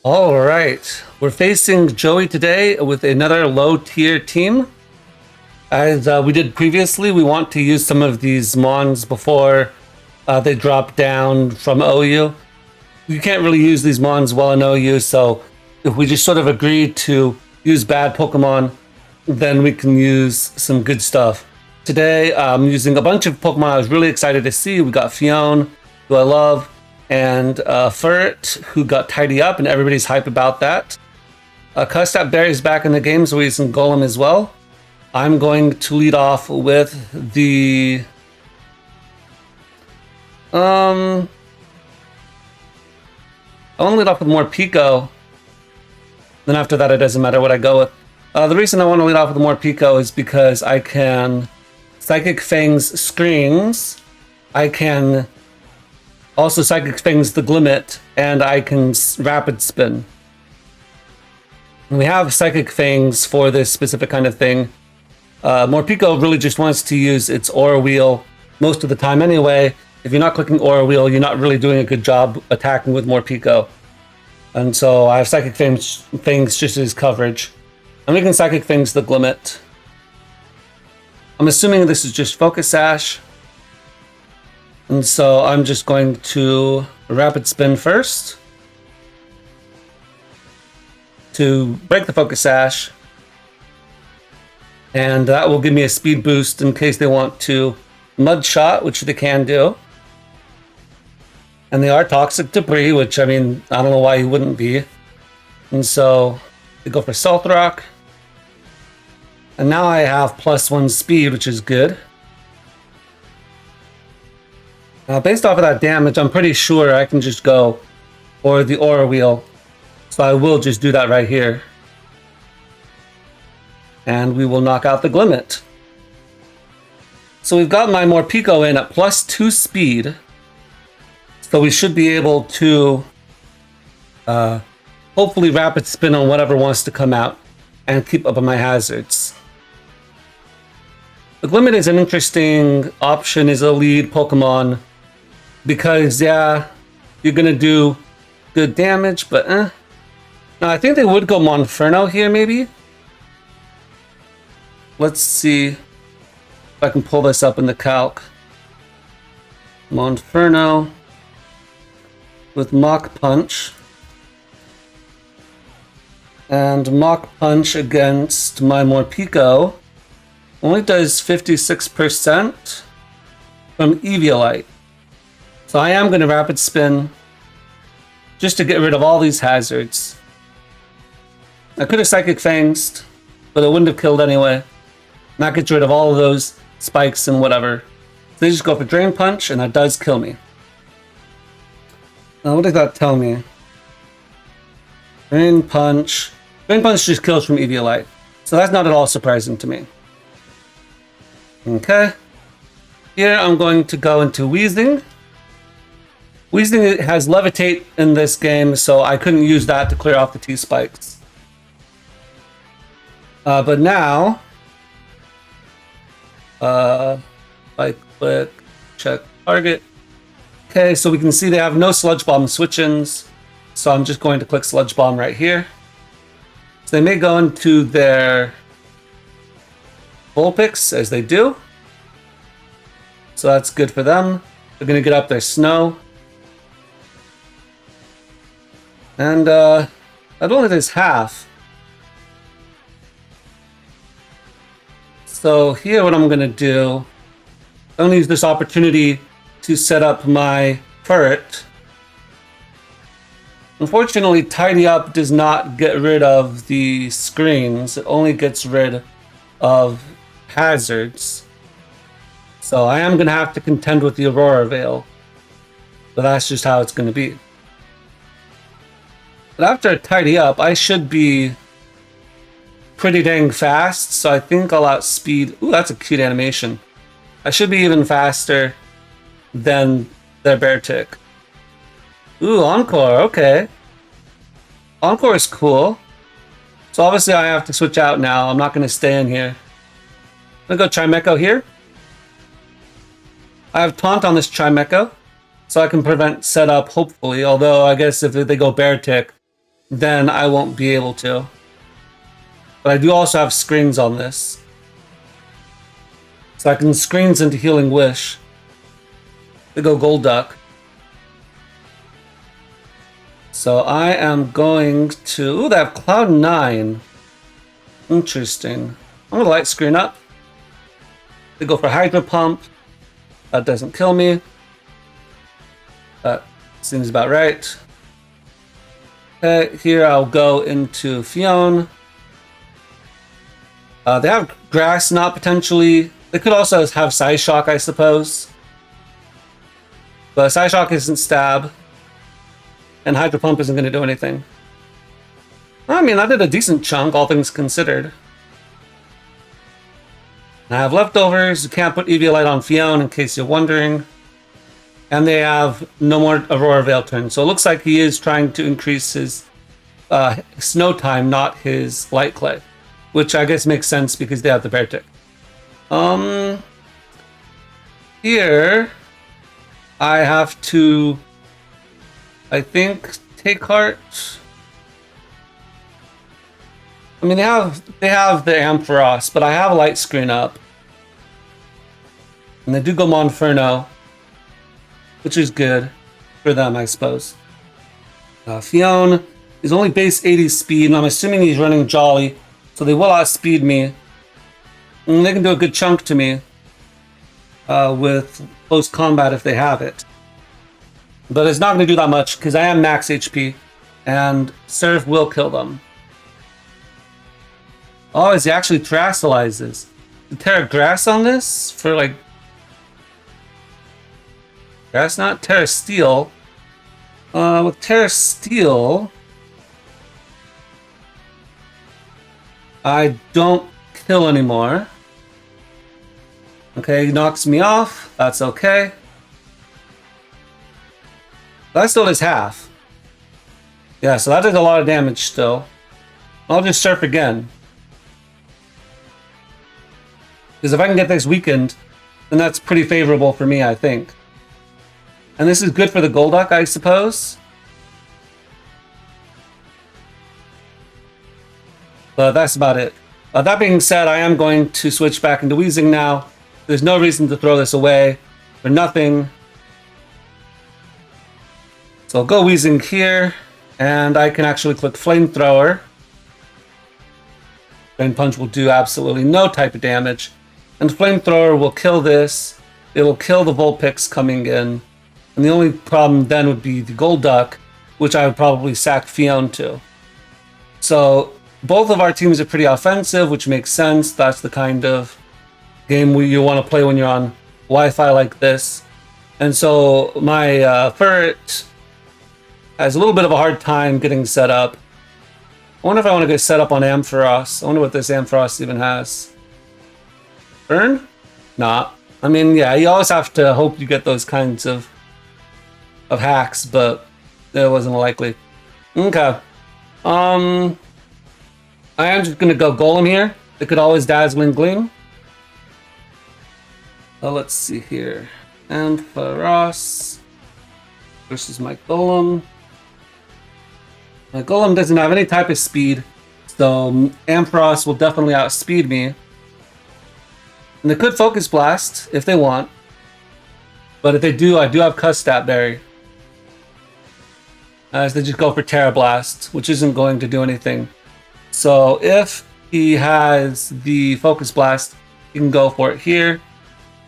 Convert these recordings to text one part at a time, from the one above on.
All right, we're facing Joey today with another low tier team. As we did previously, we want to use some of these Mons before they drop down from OU. You can't really use these Mons well in OU, so if we just sort of agree to use bad Pokemon, then we can use some good stuff. Today, I'm using a bunch of Pokemon I was really excited to see. We got Phione, who I love, and Furret, who got tidy up, and everybody's hype about that. Custap Berry's back in the game, so we're using Golem as well. I'm going to lead off with the... I want to lead off with more Pico. Then after that, it doesn't matter what I go with. The reason I want to lead off with more Pico is because I can Psychic Fang's Screams. I can also Psychic Fang's the Glimmet, and I can Rapid Spin. And we have Psychic Fangs for this specific kind of thing. Morpeko really just wants to use its Aura Wheel most of the time anyway. If you're not clicking Aura Wheel, you're not really doing a good job attacking with Morpeko. And so I have Psychic Fangs just as coverage. And we can Psychic Fangs the Glimmet. I'm assuming this is just Focus Sash. And so I'm just going to Rapid Spin first to break the Focus Sash. And that will give me a speed boost in case they want to Mud Shot, which they can do. And they are Toxic Debris, which, I mean, I don't know why you wouldn't be. And so they go for Salt Rock. And now I have +1 speed, which is good. Now, based off of that damage, I'm pretty sure I can just go for the Aura Wheel. So I will just do that right here. And we will knock out the Glimmet. So we've got my Morpeko in at +2 speed. So we should be able to hopefully Rapid Spin on whatever wants to come out and keep up on my hazards. The Glimmet is an interesting option as a lead Pokemon because, yeah, you're going to do good damage, but Now, I think they would go Monferno here, maybe. Let's see if I can pull this up in the calc. Monferno with Mach Punch. And Mach Punch against my Morpeko only does 56% from Eviolite. So I am going to Rapid Spin just to get rid of all these hazards. I could have Psychic Fanged, but it wouldn't have killed anyway. And that gets rid of all of those spikes and whatever. So they just go for Drain Punch, and that does kill me. Now, what does that tell me? Drain Punch. Drain Punch just kills from Eviolite. So that's not at all surprising to me. Okay. Here I'm going to go into Weezing. Weezing has Levitate in this game, so I couldn't use that to clear off the T-Spikes. But now, I click check target. Okay, so we can see they have no Sludge Bomb switch-ins, so I'm just going to click Sludge Bomb right here. So they may go into their Vulpix, as they do. So that's good for them. They're going to get up their Snow. And I don't think there's half. So here what I'm going to do, I'm going to use this opportunity to set up my Furret. Unfortunately, Tidy Up does not get rid of the screens. It only gets rid of hazards. So I am going to have to contend with the Aurora Veil. But that's just how it's going to be. But after I Tidy Up, I should be pretty dang fast, so I think I'll outspeed... Ooh, that's a cute animation. I should be even faster than their Beartic. Ooh, Encore, okay. Encore is cool. So obviously I have to switch out now. I'm not going to stay in here. I'm going to go Chimecho here. I have Taunt on this Chimecho, so I can prevent setup, hopefully. Although, I guess if they go Beartic, then I won't be able to. But I do also have screens on this. So I can screens into Healing Wish. They go Golduck. So I am going to... Ooh, they have Cloud 9. Interesting. I'm going to light screen up. They go for Hydro Pump. That doesn't kill me. That seems about right. Okay, here I'll go into Phione. They have Grass Knot potentially. They could also have Psyshock, I suppose. But Psyshock isn't Stab. And Hydro Pump isn't going to do anything. I mean, I did a decent chunk, all things considered. I have leftovers. You can't put Eviolite on Phione, in case you're wondering. And they have no more Aurora Veil turn. So it looks like he is trying to increase his snow time, not his light clay. Which I guess makes sense because they have the Bear Tick. Here, I have to, I think, take heart. I mean, they have the Ampharos, but I have a light screen up. And they do go Monferno, which is good for them, I suppose. Phione is only base 80 speed, and I'm assuming he's running Jolly, so they will outspeed me. And they can do a good chunk to me with close combat if they have it. But it's not going to do that much because I am max HP, and Surf will kill them. Oh, is he actually Terrastalizes? The Terra Grass on this for like... Grass not Terra Steel. With Terra Steel, I don't kill anymore. Okay, he knocks me off. That's okay. That still does half. Yeah, so that does a lot of damage still. I'll just Surf again. Because if I can get this weakened, then that's pretty favorable for me, I think. And this is good for the Golduck, I suppose. But that's about it. That being said, I am going to switch back into Weezing now. There's no reason to throw this away for nothing. So I'll go Weezing here, and I can actually click Flamethrower. Drain Punch will do absolutely no type of damage. And Flamethrower will kill this. It will kill the Vulpix coming in. And the only problem then would be the Golduck, which I would probably sack Phione to. So both of our teams are pretty offensive, which makes sense. That's the kind of game you want to play when you're on Wi-Fi like this. And so my Ferret has a little bit of a hard time getting set up. I wonder if I want to get set up on Ampharos. I wonder what this Ampharos even has. Burn? Nah. I mean, yeah, you always have to hope you get those kinds of hacks, but it wasn't likely. Okay. I am just gonna go Golem here. It could always Dazzling Gleam. Let's see here. Ampharos versus my Golem. My Golem doesn't have any type of speed, so Ampharos will definitely outspeed me. And they could Focus Blast if they want. But if they do, I do have Cuss Stat Berry. As they just go for Terra Blast, which isn't going to do anything. So if he has the Focus Blast, he can go for it here.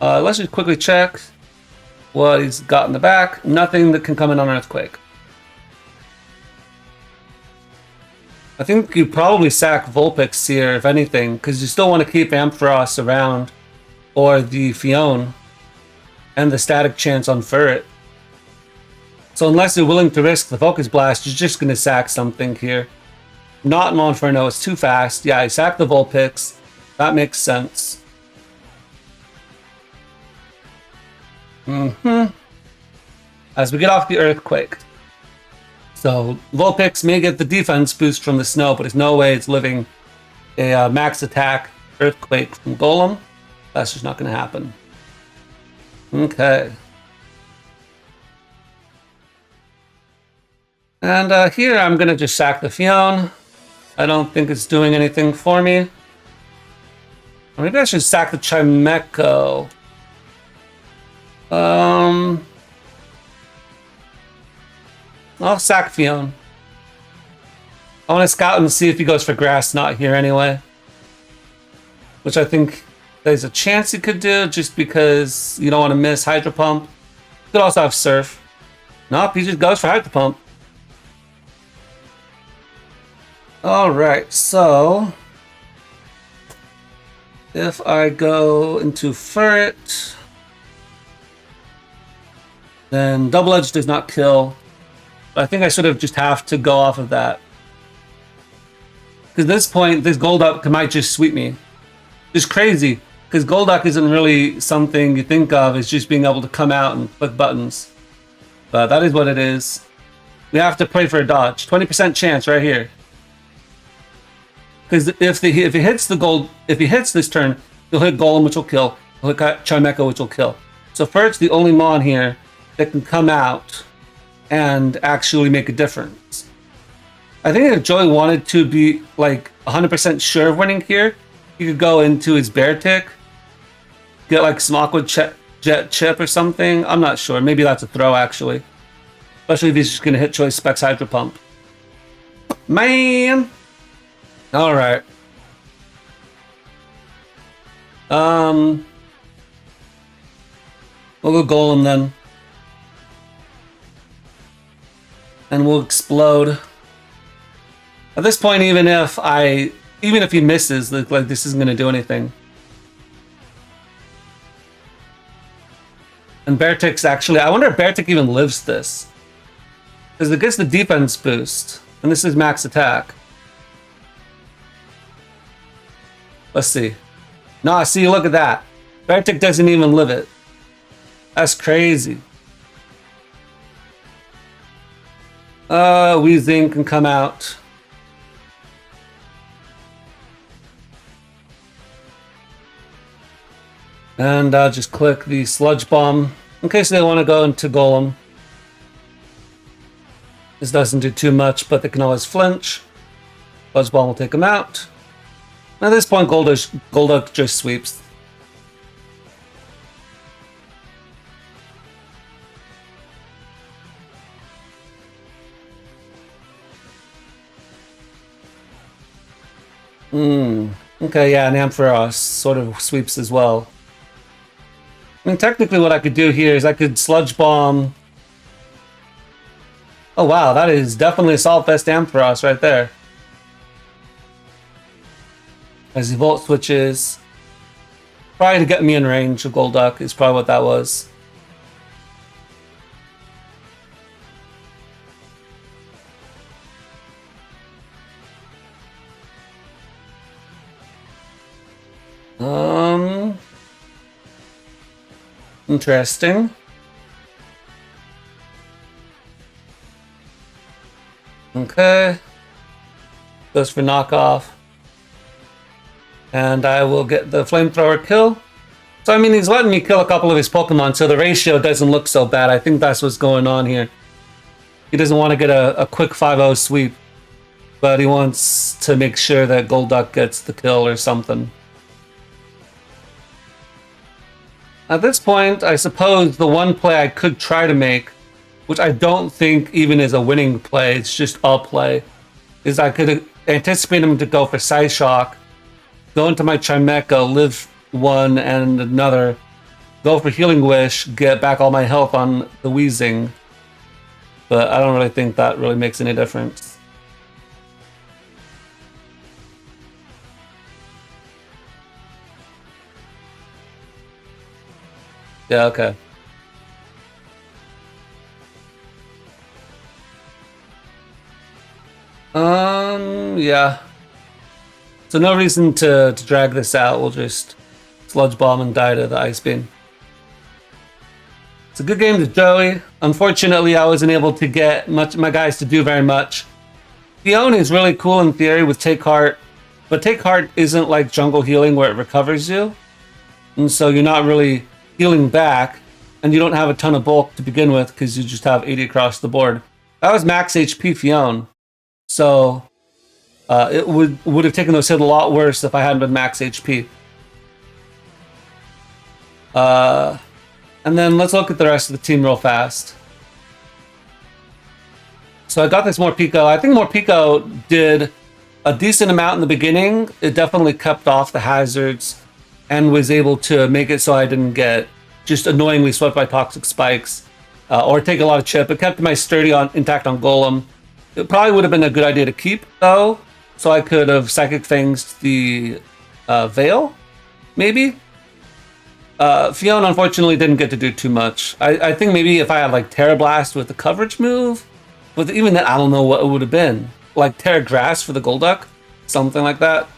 Let's just quickly check what he's got in the back. Nothing that can come in on Earthquake. I think you probably sack Vulpix here, if anything, because you still want to keep Ampharos around, or the Phione, and the static chance on Ferret. So unless you're willing to risk the Focus Blast, you're just going to sack something here. Not Monferno, it's too fast. Yeah, I sack the Vulpix. That makes sense. As we get off the Earthquake. So Vulpix may get the defense boost from the snow, but there's no way it's living a max attack Earthquake from Golem. That's just not going to happen. Okay. And here I'm gonna just sack the Phione. I don't think it's doing anything for me. Or maybe I should sack the Chimeco. I'll sack Phione. I want to scout and see if he goes for grass, not here anyway. Which I think there's a chance he could do, just because you don't want to miss Hydro Pump. Could also have Surf. Nope, he just goes for Hydro Pump. Alright, so if I go into Ferret, then Double Edge does not kill. But I think I should have just have to go off of that. Because at this point, this Golduck might just sweep me. It's crazy, because Golduck isn't really something you think of as just being able to come out and click buttons. But that is what it is. We have to pray for a dodge. 20% chance right here. Because if he hits this turn, he'll hit Golem, which will kill. He'll hit Chimeco, which will kill. So Ferret's the only mon here that can come out and actually make a difference. I think if Joey wanted to be like 100% sure of winning here, he could go into his Beartic, get like some Aqua Jet Chip or something. I'm not sure. Maybe that's a throw actually. Especially if he's just gonna hit Choice Specs Hydro Pump. Man! Alright. We'll go Golem then. And we'll explode. At this point, even if he misses, like this isn't gonna do anything. And Beartic's actually, I wonder if Beartic even lives this. Because it gets the defense boost. And this is max attack. Let's see. Nah, see, look at that. Beartic doesn't even live it. That's crazy. Weezing can come out. And I'll just click the Sludge Bomb in case they want to go into Golem. This doesn't do too much, but they can always flinch. Sludge Bomb will take them out. At this point, Golduck just sweeps. Okay, yeah, and Ampharos sort of sweeps as well. I mean, technically what I could do here is I could Sludge Bomb. Oh wow, that is definitely Assault Vest Ampharos right there. As he Volt switches. Probably to get me in range of Golduck is probably what that was. Interesting. Okay. Goes for knockoff. And I will get the flamethrower kill. So I mean, he's letting me kill a couple of his Pokemon, so the ratio doesn't look so bad. I think that's what's going on here. He doesn't want to get a quick 5-0 sweep, but he wants to make sure that Golduck gets the kill or something. At this point, I suppose the one play I could try to make, which I don't think even is a winning play, it's just a play, is I could anticipate him to go for Psyshock, go into my Chimeco, live one and another, go for Healing Wish, get back all my health on the Weezing. But I don't really think that really makes any difference. Yeah, okay. Yeah. So no reason to drag this out. We'll just Sludge Bomb and die to the Ice Beam. It's a good game to Joey. Unfortunately, I wasn't able to get my guys to do very much. Phione is really cool in theory with Take Heart, but Take Heart isn't like Jungle Healing where it recovers you. And so you're not really healing back, and you don't have a ton of bulk to begin with because you just have 80 across the board. That was max HP Phione. So it would have taken those hit a lot worse if I hadn't been max HP. And then let's look at the rest of the team real fast. So I got this Morpeko. I think Morpeko did a decent amount in the beginning. It definitely kept off the hazards and was able to make it so I didn't get just annoyingly swept by toxic spikes or take a lot of chip. It kept my sturdy intact on Golem. It probably would have been a good idea to keep though, so I could have Psychic Fanged the Veil, maybe. Phione unfortunately didn't get to do too much. I think maybe if I had like Terra Blast with the coverage move, but even then I don't know what it would have been. Like Terra Grass for the Golduck, something like that.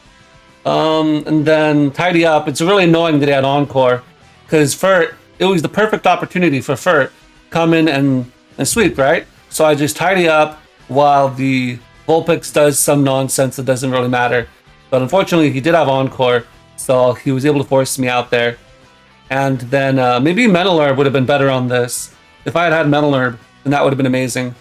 And then Tidy Up. It's really annoying that he had Encore, because Furt, it was the perfect opportunity for Furt come in and sweep, right? So I just Tidy Up while the Vulpix does some nonsense that doesn't really matter. But unfortunately, he did have Encore, so he was able to force me out there. And then maybe Metal Herb would have been better on this. If I had had Metal Herb, then that would have been amazing.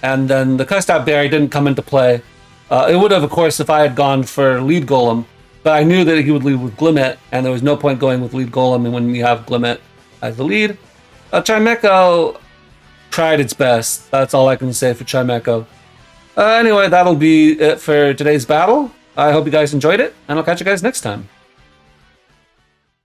And then the Cussed Out Berry didn't come into play. It would have, of course, if I had gone for Lead Golem. But I knew that he would lead with Glimmet, and there was no point going with Lead Golem when you have Glimmet as the lead. Chimecho tried its best. That's all I can say for Chimecho. Anyway, that'll be it for today's battle. I hope you guys enjoyed it, and I'll catch you guys next time.